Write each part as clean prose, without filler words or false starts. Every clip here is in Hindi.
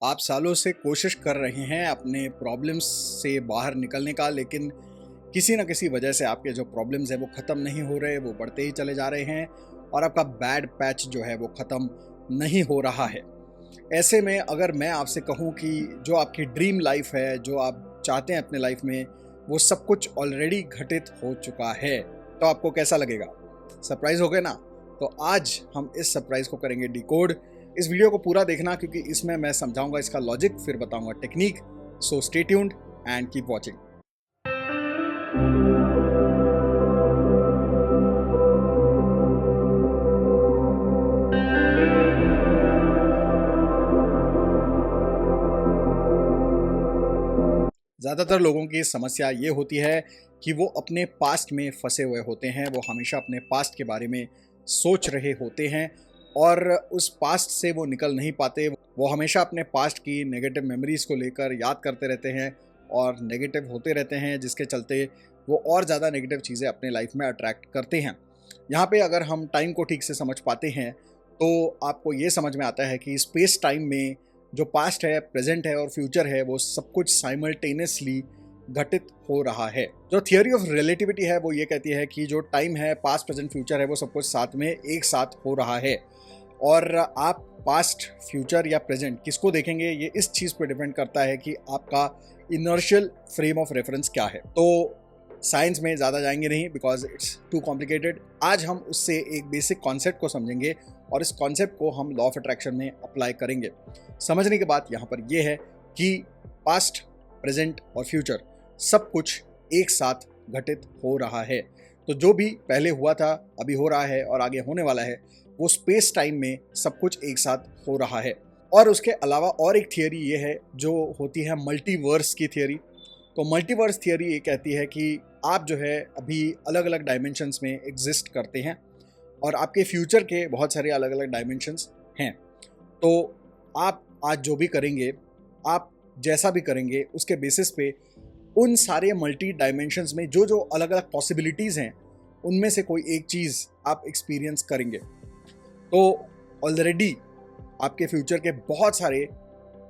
आप सालों से कोशिश कर रहे हैं अपने प्रॉब्लम्स से बाहर निकलने का, लेकिन किसी न किसी वजह से आपके जो प्रॉब्लम्स हैं वो ख़त्म नहीं हो रहे, वो बढ़ते ही चले जा रहे हैं और आपका बैड पैच जो है वो ख़त्म नहीं हो रहा है। ऐसे में अगर मैं आपसे कहूँ कि जो आपकी ड्रीम लाइफ़ है, जो आप चाहते हैं अपने लाइफ़ में, वो सब कुछ ऑलरेडी घटित हो चुका है, तो आपको कैसा लगेगा? सरप्राइज़ हो गए ना? तो आज हम इस सरप्राइज़ को करेंगे डिकोड। इस वीडियो को पूरा देखना क्योंकि इसमें मैं समझाऊंगा इसका लॉजिक, फिर बताऊंगा technique. So stay tuned and keep watching. ज़्यादातर लोगों की समस्या ये होती है कि वो अपने पास्ट में फंसे हुए होते हैं। वो हमेशा अपने पास्ट के बारे में सोच रहे होते हैं और उस पास्ट से वो निकल नहीं पाते। वो हमेशा अपने पास्ट की नेगेटिव मेमोरीज़ को लेकर याद करते रहते हैं और नेगेटिव होते रहते हैं, जिसके चलते वो और ज़्यादा नेगेटिव चीज़ें अपने लाइफ में अट्रैक्ट करते हैं। यहाँ पे अगर हम टाइम को ठीक से समझ पाते हैं तो आपको ये समझ में आता है कि स्पेस टाइम में जो पास्ट है, प्रेजेंट है और फ्यूचर है, वो सब कुछ साइमल्टेनियसली घटित हो रहा है। जो थियोरी ऑफ रिलेटिविटी है वो ये कहती है कि जो टाइम है, पास्ट प्रेजेंट फ्यूचर है, वो सब कुछ साथ में एक साथ हो रहा है। और आप पास्ट, फ्यूचर या प्रेजेंट किसको देखेंगे, ये इस चीज़ पर डिपेंड करता है कि आपका इनर्शियल फ्रेम ऑफ रेफरेंस क्या है। तो साइंस में ज़्यादा जाएंगे नहीं बिकॉज इट्स टू कॉम्प्लिकेटेड। आज हम उससे एक बेसिक कॉन्सेप्ट को समझेंगे और इस कॉन्सेप्ट को हम लॉ ऑफ अट्रैक्शन में अप्लाई करेंगे। समझने की बात यहाँ पर यह है कि पास्ट, प्रेजेंट और फ्यूचर सब कुछ एक साथ घटित हो रहा है। तो जो भी पहले हुआ था, अभी हो रहा है और आगे होने वाला है, वो स्पेस टाइम में सब कुछ एक साथ हो रहा है। और उसके अलावा और एक थियोरी ये है जो होती है मल्टीवर्स की थियोरी। तो मल्टीवर्स थियोरी ये कहती है कि आप जो है अभी अलग अलग डायमेंशंस में एग्जिस्ट करते हैं और आपके फ्यूचर के बहुत सारे अलग अलग डायमेंशंस हैं। तो आप आज जो भी करेंगे, आप जैसा भी करेंगे, उसके बेसिस पे उन सारे मल्टी डायमेंशंस में जो जो अलग अलग पॉसिबिलिटीज़ हैं, उनमें से कोई एक चीज़ आप एक्सपीरियंस करेंगे। तो ऑलरेडी आपके फ्यूचर के बहुत सारे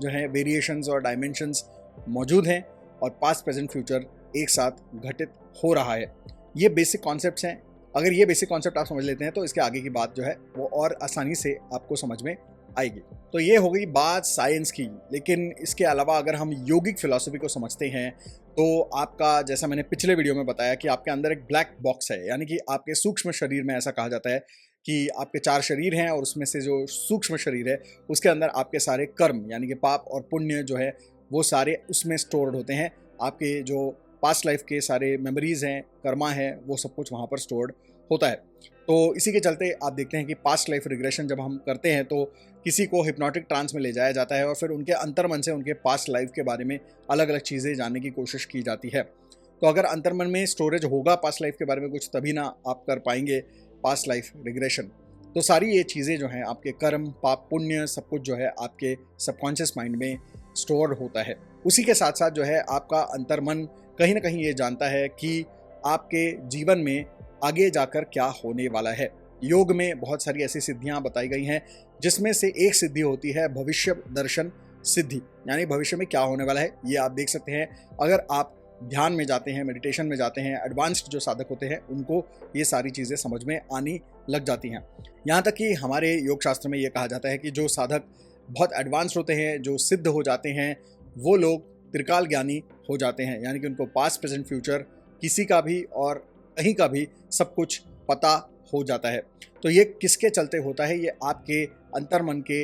जो हैं वेरिएशंस और डायमेंशंस मौजूद हैं और पास्ट, प्रेजेंट, फ्यूचर एक साथ घटित हो रहा है। ये बेसिक कॉन्सेप्ट्स हैं। अगर ये बेसिक कॉन्सेप्ट आप समझ लेते हैं तो इसके आगे की बात जो है वो और आसानी से आपको समझ में आएगी। तो ये हो गई बात साइंस की। लेकिन इसके अलावा अगर हम योगिक फिलॉसफी को समझते हैं तो आपका, जैसा मैंने पिछले वीडियो में बताया, कि आपके अंदर एक ब्लैक बॉक्स है, यानी कि आपके सूक्ष्म शरीर में ऐसा कहा जाता है कि आपके 4 शरीर हैं और उसमें से जो सूक्ष्म शरीर है उसके अंदर आपके सारे कर्म यानी कि पाप और पुण्य जो है वो सारे उसमें स्टोर्ड होते हैं। आपके जो पास्ट लाइफ के सारे मेमोरीज़ हैं, कर्मा है, वो सब कुछ वहाँ पर स्टोर्ड होता है। तो इसी के चलते आप देखते हैं कि पास्ट लाइफ रिग्रेशन जब हम करते हैं तो किसी को हिप्नोटिक ट्रांस में ले जाया जाता है और फिर उनके अंतर्मन से उनके पास्ट लाइफ के बारे में अलग अलग चीज़ें जानने की कोशिश की जाती है। तो अगर अंतर्मन में स्टोरेज होगा पास्ट लाइफ के बारे में कुछ, तभी ना आप कर पाएंगे पास्ट लाइफ रिग्रेशन। तो सारी ये चीज़ें जो हैं, आपके कर्म, पाप, पुण्य, सब कुछ जो है आपके सबकॉन्शियस माइंड में स्टोर होता है। उसी के साथ साथ जो है आपका अंतर्मन कहीं ना कहीं ये जानता है कि आपके जीवन में आगे जाकर क्या होने वाला है। योग में बहुत सारी ऐसी सिद्धियां बताई गई हैं जिसमें से एक सिद्धि होती है भविष्य दर्शन सिद्धि, यानी भविष्य में क्या होने वाला है ये आप देख सकते हैं। अगर आप ध्यान में जाते हैं, मेडिटेशन में जाते हैं, एडवांस्ड जो साधक होते हैं उनको ये सारी चीज़ें समझ में आनी लग जाती हैं। यहाँ तक कि हमारे योग शास्त्र में ये कहा जाता है कि जो साधक बहुत एडवांस्ड होते हैं, जो सिद्ध हो जाते हैं, वो लोग त्रिकाल ज्ञानी हो जाते हैं, यानी कि उनको पास्ट, प्रेजेंट, फ्यूचर किसी का भी और कहीं का भी सब कुछ पता हो जाता है। तो ये किसके चलते होता है? ये आपके अंतर्मन के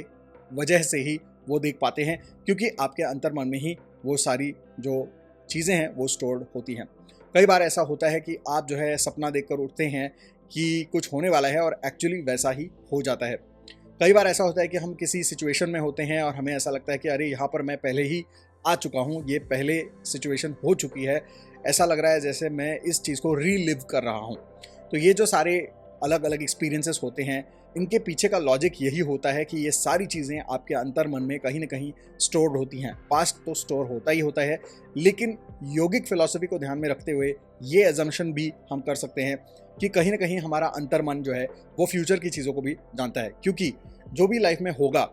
वजह से ही वो देख पाते हैं, क्योंकि आपके अंतर्मन में ही वो सारी जो चीज़ें हैं वो स्टोर्ड होती हैं। कई बार ऐसा होता है कि आप जो है सपना देखकर उठते हैं कि कुछ होने वाला है और एक्चुअली वैसा ही हो जाता है। कई बार ऐसा होता है कि हम किसी सिचुएशन में होते हैं और हमें ऐसा लगता है कि अरे यहाँ पर मैं पहले ही आ चुका हूँ, ये पहले सिचुएशन हो चुकी है, ऐसा लग रहा है जैसे मैं इस चीज़ को रीलिव कर रहा हूँ। तो ये जो सारे अलग अलग एक्सपीरियंसेस होते हैं, इनके पीछे का लॉजिक यही होता है कि ये सारी चीज़ें आपके अंतर्मन में कहीं ना कहीं स्टोर्ड होती हैं। पास्ट तो स्टोर होता ही होता है, लेकिन योगिक फिलॉसफी को ध्यान में रखते हुए ये एजम्पशन भी हम कर सकते हैं कि कहीं ना कहीं हमारा अंतर्मन जो है वो फ्यूचर की चीज़ों को भी जानता है, क्योंकि जो भी लाइफ में होगा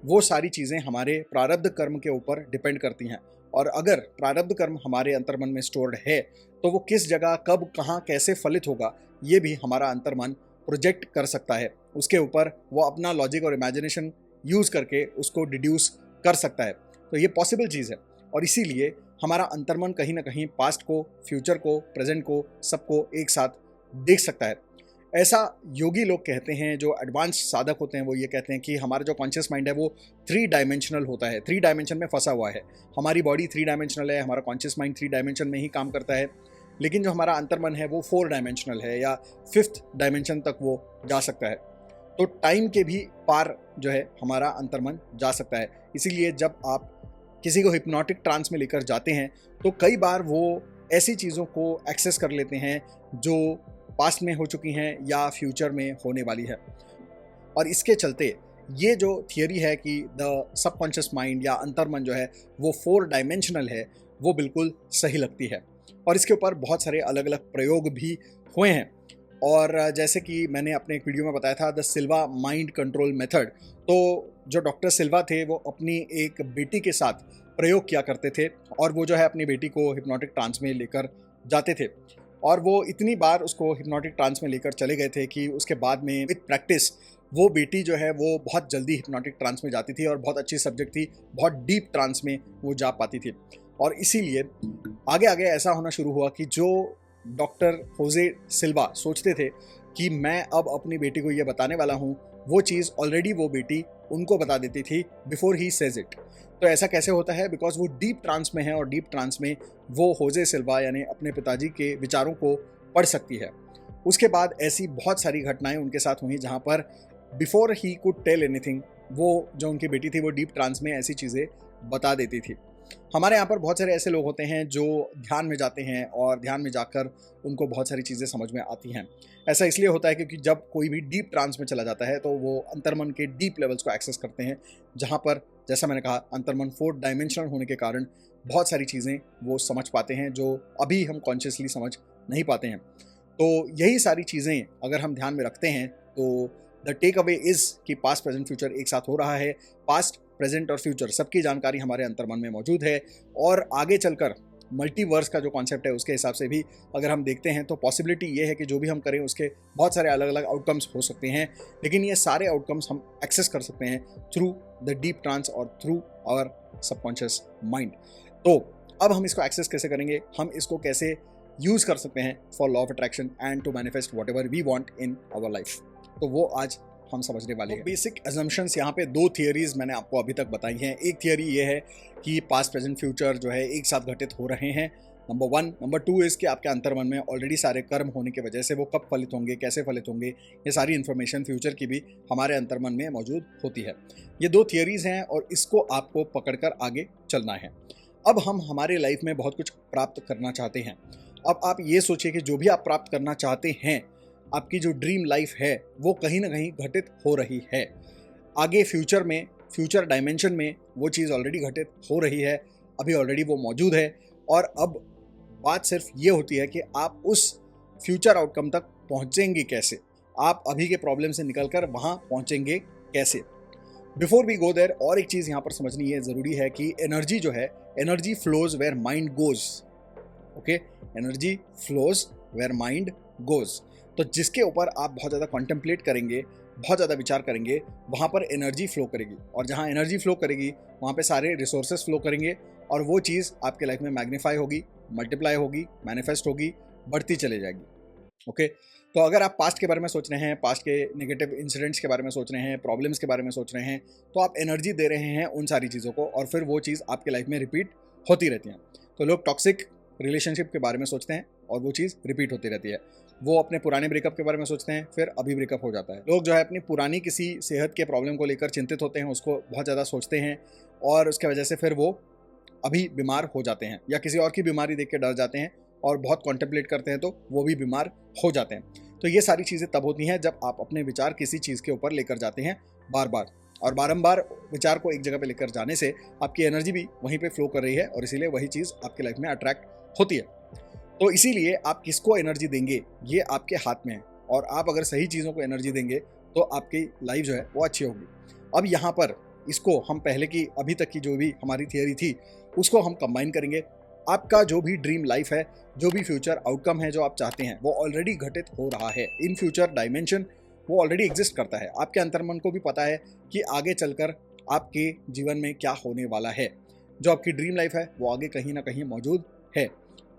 वो सारी चीज़ें हमारे प्रारब्ध कर्म के ऊपर डिपेंड करती हैं। और अगर प्रारब्ध कर्म हमारे अंतर्मन में स्टोर्ड है तो वो किस जगह, कब, कहाँ, कैसे फलित होगा, ये भी हमारा अंतर्मन प्रोजेक्ट कर सकता है। उसके ऊपर वो अपना लॉजिक और इमेजिनेशन यूज़ करके उसको डिड्यूस कर सकता है। तो ये पॉसिबल चीज़ है। और इसीलिए हमारा अंतर्मन कहीं ना कहीं पास्ट को, फ्यूचर को, प्रेजेंट को, सबको एक साथ देख सकता है। ऐसा योगी लोग कहते हैं, जो एडवांस साधक होते हैं, वो ये कहते हैं कि हमारा जो कॉन्शियस माइंड है वो 3 डायमेंशनल होता है, 3 डायमेंशन में फंसा हुआ है। हमारी बॉडी 3 डायमेंशनल है, हमारा कॉन्शियस माइंड 3 डायमेंशन में ही काम करता है, लेकिन जो हमारा अंतर्मन है वो 4 डायमेंशनल है, या 5th डायमेंशन तक वो जा सकता है। तो टाइम के भी पार जो है हमारा अंतर्मन जा सकता है। इसीलिए जब आप किसी को हिप्नोटिक ट्रांस में लेकर जाते हैं तो कई बार वो ऐसी चीज़ों को एक्सेस कर लेते हैं जो पास्ट में हो चुकी हैं या फ्यूचर में होने वाली है। और इसके चलते ये जो थियरी है कि द सबकॉन्शियस माइंड या अंतर्मन जो है वो 4 डायमेंशनल है, वो बिल्कुल सही लगती है। और इसके ऊपर बहुत सारे अलग अलग प्रयोग भी हुए हैं। और जैसे कि मैंने अपने एक वीडियो में बताया था, the Silva mind control method, तो जो डॉक्टर सिल्वा थे वो अपनी एक बेटी के साथ प्रयोग किया करते थे और वो जो है अपनी बेटी को हिप्नोटिक ट्रांस में लेकर जाते थे। और वो इतनी बार उसको हिप्नोटिक ट्रांस में लेकर चले गए थे कि उसके बाद में विद प्रैक्टिस वो बेटी जो है वो बहुत जल्दी हिप्नोटिक ट्रांस में जाती थी और बहुत अच्छी सब्जेक्ट थी, बहुत डीप ट्रांस में वो जा पाती थी। और इसीलिए आगे आगे ऐसा होना शुरू हुआ कि जो डॉक्टर होजे सिल्वा सोचते थे कि मैं अब अपनी बेटी को ये बताने वाला हूँ, वो चीज़ ऑलरेडी वो बेटी उनको बता देती थी बिफोर ही सेज इट। तो ऐसा कैसे होता है? बिकॉज वो डीप ट्रांस में है और डीप ट्रांस में वो होजे सिल्वा यानी अपने पिताजी के विचारों को पढ़ सकती है। उसके बाद ऐसी बहुत सारी घटनाएं उनके साथ हुई जहाँ पर before he could tell anything, वो जो उनकी बेटी थी वो डीप ट्रांस में ऐसी चीज़ें बता देती थी। हमारे यहाँ पर बहुत सारे ऐसे लोग होते हैं जो ध्यान में जाते हैं और ध्यान में जाकर उनको बहुत सारी चीज़ें समझ में आती हैं। ऐसा इसलिए होता है क्योंकि जब कोई भी डीप ट्रांस में चला जाता है तो वो अंतर्मन के डीप लेवल्स को एक्सेस करते हैं, जहाँ पर जैसा मैंने कहा अंतर्मन 4 डायमेंशनल होने के कारण बहुत सारी चीज़ें वो समझ पाते हैं जो अभी हम कॉन्शियसली समझ नहीं पाते हैं। तो यही सारी चीज़ें अगर हम ध्यान में रखते हैं तो द टेक अवे इज़ कि पास्ट, प्रेजेंट, फ्यूचर एक साथ हो रहा है। पास्ट, प्रेजेंट और फ्यूचर सबकी जानकारी हमारे अंतर्मन में मौजूद है। और आगे चलकर मल्टीवर्स का जो कॉन्सेप्ट है उसके हिसाब से भी अगर हम देखते हैं तो पॉसिबिलिटी ये है कि जो भी हम करें उसके बहुत सारे अलग अलग आउटकम्स हो सकते हैं, लेकिन ये सारे आउटकम्स हम एक्सेस कर सकते हैं थ्रू द डीप ट्रांस और थ्रू आवर सबकॉन्शियस माइंड। तो अब हम इसको एक्सेस कैसे करेंगे, हम इसको कैसे यूज़ कर सकते हैं for law of attraction and to manifest whatever we want in our life, तो वो आज हम समझने वाले हैं। बेसिक अजम्पशंस यहाँ पे 2 थियरीज मैंने आपको अभी तक बताई हैं। एक थियरी ये है कि पास्ट, प्रेजेंट, फ्यूचर जो है एक साथ घटित हो रहे हैं, नंबर 1। नंबर 2 इज़ कि आपके अंतर्मन में ऑलरेडी सारे कर्म होने की वजह से वो कब फलित होंगे, कैसे फलित होंगे, ये सारी इन्फॉर्मेशन फ्यूचर की भी हमारे अंतर्मन में मौजूद होती है। ये 2 थियरीज हैं और इसको आपको पकड़कर आगे चलना है। अब हम हमारे लाइफ में बहुत कुछ प्राप्त करना चाहते हैं। अब आप ये सोचिए कि जो भी आप प्राप्त करना चाहते हैं, आपकी जो ड्रीम लाइफ है वो कहीं ना कहीं घटित हो रही है। आगे फ्यूचर में, फ्यूचर डायमेंशन में वो चीज़ ऑलरेडी घटित हो रही है, अभी ऑलरेडी वो मौजूद है। और अब बात सिर्फ ये होती है कि आप उस फ्यूचर आउटकम तक पहुंचेंगे कैसे, आप अभी के प्रॉब्लम से निकलकर वहाँ पहुंचेंगे कैसे। बिफोर वी गो देयर, और एक चीज़ यहाँ पर समझनी ये ज़रूरी है कि एनर्जी जो है, energy flows where mind goes. Okay, energy flows where mind goes. तो जिसके ऊपर आप बहुत ज़्यादा कॉन्टेम्पलेट करेंगे, बहुत ज़्यादा विचार करेंगे, वहाँ पर एनर्जी फ्लो करेगी। और जहाँ एनर्जी फ्लो करेगी वहाँ पे सारे रिसोर्सेज फ्लो करेंगे और वो चीज़ आपके लाइफ में मैग्नीफाई होगी, मल्टीप्लाई होगी, मैनिफेस्ट होगी, बढ़ती चली जाएगी। ओके, तो अगर आप पास्ट के बारे में सोच रहे हैं, पास्ट के नेगेटिव इंसिडेंट्स के बारे में सोच रहे हैं, प्रॉब्लम्स के बारे में सोच रहे हैं, तो आप एनर्जी दे रहे हैं उन सारी चीज़ों को और फिर वो चीज़ आपके लाइफ में रिपीट होती रहती है। तो लोग टॉक्सिक रिलेशनशिप के बारे में सोचते हैं और वो चीज़ रिपीट होती रहती है। वो अपने पुराने ब्रेकअप के बारे में सोचते हैं, फिर अभी ब्रेकअप हो जाता है। लोग जो है अपनी पुरानी किसी सेहत के प्रॉब्लम को लेकर चिंतित होते हैं, उसको बहुत ज़्यादा सोचते हैं और उसके वजह से फिर वो अभी बीमार हो जाते हैं, या किसी और की बीमारी देख के डर जाते हैं और बहुत कॉन्टेम्पलेट करते हैं तो वो भी बीमार हो जाते हैं। तो ये सारी चीज़ें तब होती हैं जब आप अपने विचार किसी चीज़ के ऊपर लेकर जाते हैं बार बार, और बारंबार विचार को एक जगह पे लेकर जाने से आपकी एनर्जी भी वहीं पे फ्लो कर रही है और इसीलिए वही चीज़ आपकी लाइफ में अट्रैक्ट होती है। तो इसीलिए आप किसको एनर्जी देंगे ये आपके हाथ में है, और आप अगर सही चीज़ों को एनर्जी देंगे तो आपकी लाइफ जो है वो अच्छी होगी। अब यहाँ पर इसको हम पहले की अभी तक की जो भी हमारी थियरी थी उसको हम कंबाइन करेंगे। आपका जो भी ड्रीम लाइफ है, जो भी फ्यूचर आउटकम है जो आप चाहते हैं, वो ऑलरेडी घटित हो रहा है। इन फ्यूचर डायमेंशन वो ऑलरेडी एग्जिस्ट करता है। आपके अंतर्मन को भी पता है कि आगे चलकर आपके जीवन में क्या होने वाला है। जो आपकी ड्रीम लाइफ है वो आगे कहीं ना कहीं मौजूद है।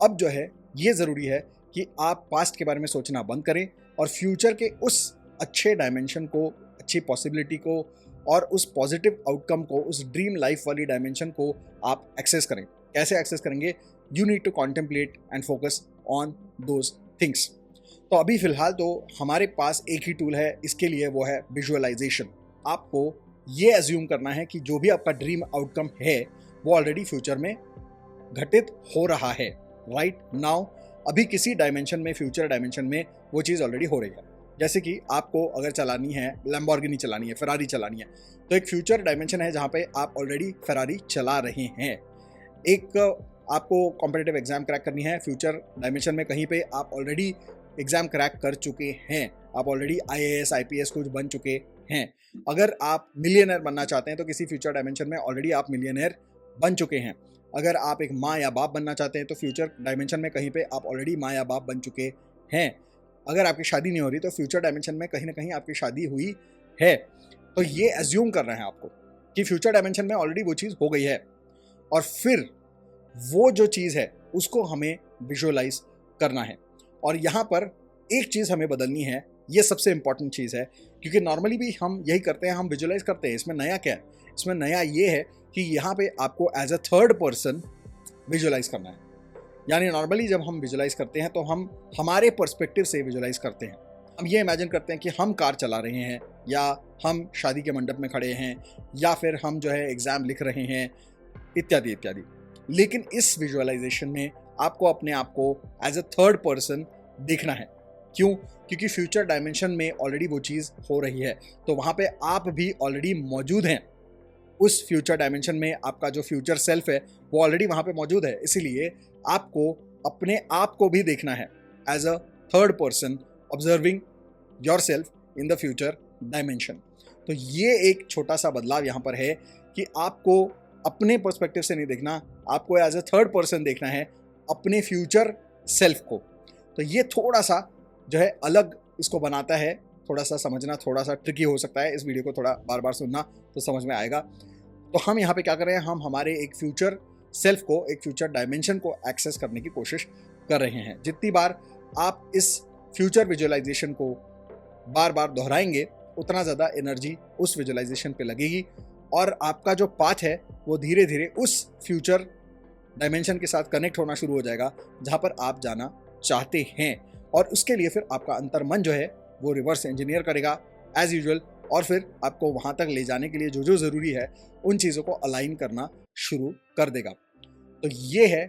अब जो है ये ज़रूरी है कि आप पास्ट के बारे में सोचना बंद करें और फ्यूचर के उस अच्छे डायमेंशन को, अच्छी पॉसिबिलिटी को और उस पॉजिटिव आउटकम को, उस ड्रीम लाइफ वाली डायमेंशन को आप एक्सेस करें। कैसे एक्सेस करेंगे? You need to contemplate and focus on those things. तो अभी फिलहाल तो हमारे पास एक ही टूल है इसके लिए, वो है विजुअलाइजेशन। आपको ये एज्यूम करना है कि जो भी आपका ड्रीम आउटकम है वो ऑलरेडी फ्यूचर में घटित हो रहा है राइट नाउ। अभी किसी डायमेंशन में, फ्यूचर डायमेंशन में वो चीज़ ऑलरेडी हो रही है। जैसे कि आपको अगर चलानी है लैम्बोर्गिनी चलानी है, फेरारी चलानी है, तो एक फ्यूचर डायमेंशन है जहाँ पे आप ऑलरेडी फेरारी चला रहे हैं। एक आपको कॉम्पिटिटिव एग्जाम क्रैक करनी है, फ्यूचर डायमेंशन में कहीं पे आप ऑलरेडी एग्जाम क्रैक कर चुके हैं, आप ऑलरेडी IAS IPS कुछ बन चुके हैं। अगर आप मिलियनर बनना चाहते हैं तो किसी फ्यूचर डायमेंशन में ऑलरेडी आप मिलियनर बन चुके हैं। अगर आप एक माँ या बाप बनना चाहते हैं तो फ्यूचर डायमेंशन में कहीं पे आप ऑलरेडी माँ या बाप बन चुके हैं। अगर आपकी शादी नहीं हो रही तो फ्यूचर डायमेंशन में कहीं ना कहीं आपकी शादी हुई है। तो ये एज्यूम कर रहे हैं आपको कि फ्यूचर डायमेंशन में ऑलरेडी वो चीज़ हो गई है, और फिर वो जो चीज़ है उसको हमें विजुअलाइज करना है। और यहाँ पर एक चीज़ हमें बदलनी है, ये सबसे इंपॉर्टेंट चीज़ है, क्योंकि नॉर्मली भी हम यही करते हैं, हम विजुअलाइज करते हैं। इसमें नया क्या है? इसमें नया ये है कि यहाँ पे आपको as a third person visualize करना है। यानी नॉर्मली जब हम विजुअलाइज करते हैं तो हम हमारे पर्सपेक्टिव से विजुअलाइज करते हैं। हम ये इमेजिन करते हैं कि हम कार चला रहे हैं, या हम शादी के मंडप में खड़े हैं, या फिर हम जो है एग्ज़ाम लिख रहे हैं, इत्यादि इत्यादि। लेकिन इस विजुअलाइजेशन में आपको अपने आप को एज अ थर्ड पर्सन देखना है। क्यों? क्योंकि फ्यूचर डायमेंशन में ऑलरेडी वो चीज़ हो रही है, तो वहाँ पे आप भी ऑलरेडी मौजूद हैं। उस फ्यूचर डायमेंशन में आपका जो फ्यूचर सेल्फ है वो ऑलरेडी वहाँ पे मौजूद है। इसीलिए आपको अपने आप को भी देखना है as a third person observing yourself in the future dimension. तो ये एक छोटा सा बदलाव यहाँ पर है कि आपको अपने पर्सपेक्टिव से नहीं देखना, आपको एज अ थर्ड पर्सन देखना है अपने फ्यूचर सेल्फ को। तो ये थोड़ा सा जो है अलग इसको बनाता है। थोड़ा सा समझना थोड़ा सा ट्रिकी हो सकता है, इस वीडियो को थोड़ा बार बार सुनना तो समझ में आएगा। तो हम यहाँ पे क्या कर रहे हैं, हम हमारे एक फ्यूचर सेल्फ को, एक फ्यूचर डायमेंशन को एक्सेस करने की कोशिश कर रहे हैं। जितनी बार आप इस फ्यूचर विजुअलाइजेशन को बार बार दोहराएंगे उतना ज़्यादा एनर्जी उस विजुअलाइजेशन पे लगेगी, और आपका जो पाथ है वो धीरे धीरे उस फ्यूचर डायमेंशन के साथ कनेक्ट होना शुरू हो जाएगा जहाँ पर आप जाना चाहते हैं। और उसके लिए फिर आपका अंतर्मन जो है वो रिवर्स इंजीनियर करेगा एज यूजुअल, और फिर आपको वहाँ तक ले जाने के लिए जो जो ज़रूरी है उन चीज़ों को अलाइन करना शुरू कर देगा। तो ये है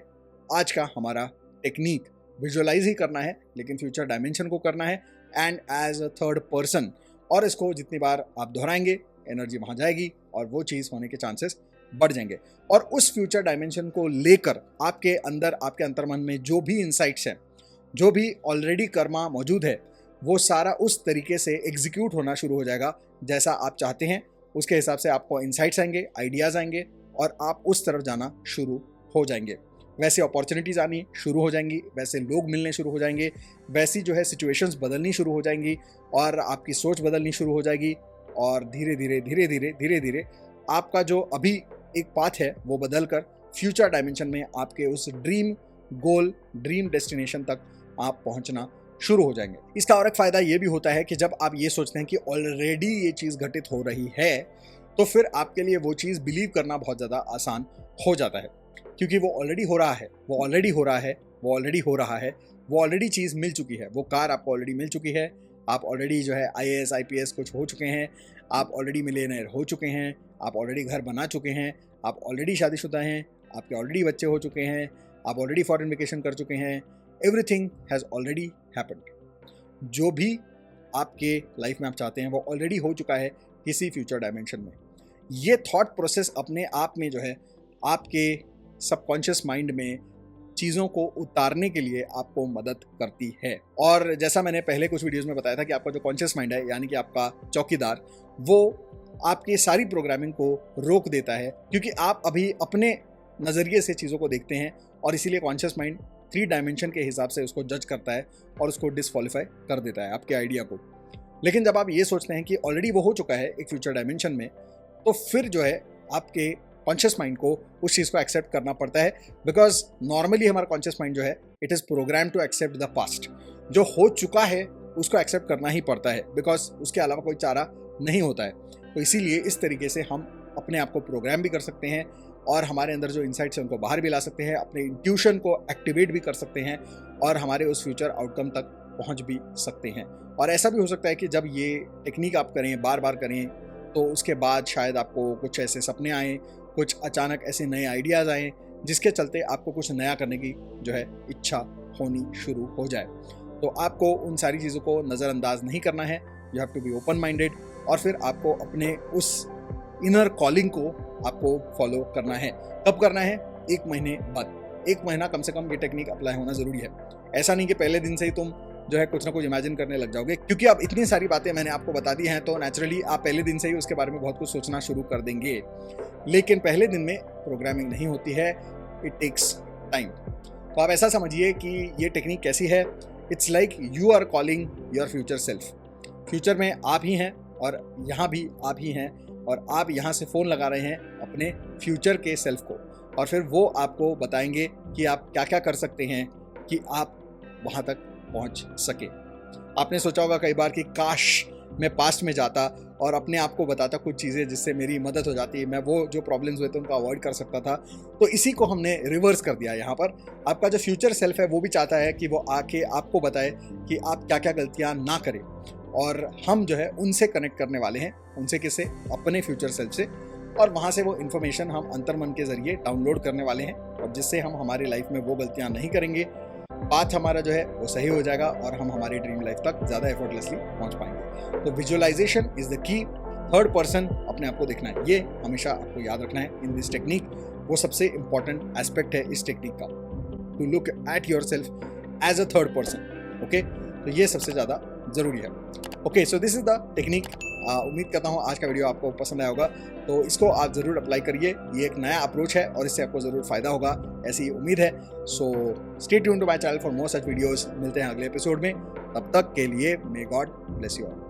आज का हमारा टेक्निक। विजुअलाइज ही करना है लेकिन फ्यूचर डायमेंशन को करना है and as a third person. और इसको जितनी बार आप दोहराएंगे एनर्जी वहाँ जाएगी और वो चीज़ होने के चांसेस बढ़ जाएंगे। और उस फ्यूचर डायमेंशन को लेकर आपके अंदर, आपके अंतर्मन में जो भी इंसाइट्स हैं, जो भी ऑलरेडी कर्मा मौजूद है, वो सारा उस तरीके से एग्जीक्यूट होना शुरू हो जाएगा जैसा आप चाहते हैं। उसके हिसाब से आपको इंसाइट्स आएंगे, आइडियाज़ आएंगे और आप उस तरफ जाना शुरू हो जाएंगे। वैसे अपॉर्चुनिटीज़ आनी शुरू हो जाएंगी, वैसे लोग मिलने शुरू हो जाएंगे, वैसी जो है सिचुएशंस बदलनी शुरू हो जाएंगी और आपकी सोच बदलनी शुरू हो जाएगी। और धीरे धीरे धीरे धीरे धीरे धीरे आपका जो अभी एक पाथ है वो बदल कर फ्यूचर डायमेंशन में आपके उस ड्रीम गोल, ड्रीम डेस्टिनेशन तक आप पहुंचना शुरू हो जाएंगे। इसका और एक फ़ायदा ये भी होता है कि जब आप ये सोचते हैं कि ऑलरेडी ये चीज़ घटित हो रही है, तो फिर आपके लिए वो चीज़ बिलीव करना बहुत ज़्यादा आसान हो जाता है, क्योंकि वो ऑलरेडी हो रहा है, वो ऑलरेडी हो रहा है, वो ऑलरेडी हो रहा है, वो ऑलरेडी चीज़ मिल चुकी है। वो कार आपको ऑलरेडी मिल चुकी है, आप ऑलरेडी जो है IAS IPS कुछ हो चुके हैं, आप ऑलरेडी मिलियनेयर हो चुके हैं, आप ऑलरेडी घर बना चुके हैं, आप ऑलरेडी शादीशुदा हैं, आपके ऑलरेडी बच्चे हो चुके हैं, आप ऑलरेडी फॉरेन वेकेशन कर चुके हैं। Everything has already happened. जो भी आपके लाइफ में आप चाहते हैं वो ऑलरेडी हो चुका है किसी फ्यूचर डायमेंशन में। ये थॉट प्रोसेस अपने आप में जो है आपके सबकॉन्शियस माइंड में चीज़ों को उतारने के लिए आपको मदद करती है। और जैसा मैंने पहले कुछ वीडियोस में बताया था कि आपका जो कॉन्शियस माइंड है, यानी कि आपका चौकीदार, वो आपकी सारी प्रोग्रामिंग को रोक देता है, क्योंकि आप अभी अपने नज़रिए से चीज़ों को देखते हैं और इसीलिए कॉन्शियस माइंड 3 डायमेंशन के हिसाब से उसको जज करता है और उसको डिसक्वालीफाई कर देता है आपके आइडिया को। लेकिन जब आप ये सोचते हैं कि ऑलरेडी वो हो चुका है एक फ्यूचर डायमेंशन में, तो फिर जो है आपके कॉन्शियस माइंड को उस चीज़ को एक्सेप्ट करना पड़ता है, बिकॉज नॉर्मली हमारा कॉन्शियस माइंड जो है it is program to accept the past. जो हो चुका है उसको एक्सेप्ट करना ही पड़ता है, बिकॉज उसके अलावा कोई चारा नहीं होता है। तो इसीलिए इस तरीके से हम अपने आप को प्रोग्राम भी कर सकते हैं और हमारे अंदर जो इनसाइट्स हैं उनको बाहर भी ला सकते हैं, अपने इंट्यूशन को एक्टिवेट भी कर सकते हैं और हमारे उस फ्यूचर आउटकम तक पहुंच भी सकते हैं। और ऐसा भी हो सकता है कि जब ये टेक्निक आप करें, बार बार करें, तो उसके बाद शायद आपको कुछ ऐसे सपने आएँ, कुछ अचानक ऐसे नए आइडियाज़ आएँ जिसके चलते आपको कुछ नया करने की जो है इच्छा होनी शुरू हो जाए। तो आपको उन सारी चीज़ों को नज़रअंदाज नहीं करना है, you have to be open minded, और फिर आपको अपने उस इनर कॉलिंग को आपको फॉलो करना है। कब करना है? 1 महीने बाद। 1 महीना कम से कम ये टेक्निक अप्लाई होना ज़रूरी है। ऐसा नहीं कि पहले दिन से ही तुम जो है कुछ ना कुछ इमेजिन करने लग जाओगे, क्योंकि अब इतनी सारी बातें मैंने आपको बता दी हैं तो नेचुरली आप पहले दिन से ही उसके बारे में बहुत कुछ सोचना शुरू कर देंगे। लेकिन पहले दिन में प्रोग्रामिंग नहीं होती है, इट टेक्स टाइम। तो आप ऐसा समझिए कि ये टेक्निक कैसी है, it's like you are calling your future self. Future में आप ही हैं और यहाँ भी आप ही हैं, और आप यहाँ से फ़ोन लगा रहे हैं अपने फ्यूचर के सेल्फ को, और फिर वो आपको बताएंगे कि आप क्या क्या कर सकते हैं कि आप वहाँ तक पहुँच सके। आपने सोचा होगा कई बार कि काश मैं पास्ट में जाता और अपने आप को बताता कुछ चीज़ें जिससे मेरी मदद हो जाती, मैं वो जो प्रॉब्लम्स हुए थे उनको अवॉइड कर सकता था। तो इसी को हमने रिवर्स कर दिया यहाँ पर। आपका जो फ्यूचर सेल्फ है वो भी चाहता है कि वो आके आपको बताए कि आप क्या क्या गलतियाँ ना करें, और हम जो है उनसे कनेक्ट करने वाले हैं। उनसे किससे? अपने फ्यूचर सेल्फ से। और वहाँ से वो इन्फॉर्मेशन हम अंतर्मन के ज़रिए डाउनलोड करने वाले हैं, और जिससे हम हमारी लाइफ में वो गलतियाँ नहीं करेंगे, पाथ हमारा जो है वो सही हो जाएगा और हम हमारी ड्रीम लाइफ तक ज़्यादा एफर्टलेसली पहुँच पाएंगे। तो visualization is the key. Third person अपने आप को देखना है, ये हमेशा आपको याद रखना है इन दिस टेक्निक। वो सबसे इंपॉर्टेंट एस्पेक्ट है इस टेक्निक का, to look at yourself as a third person. Okay, तो ये सबसे ज़्यादा ज़रूरी है। Okay, so this is the technique. उम्मीद करता हूँ आज का वीडियो आपको पसंद आया होगा, तो इसको आप ज़रूर अप्लाई करिए। ये एक नया अप्रोच है और इससे आपको ज़रूर फ़ायदा होगा, ऐसी उम्मीद है। So stay tuned to my channel for more such videos. मिलते हैं अगले एपिसोड में, तब तक के लिए may God bless you all.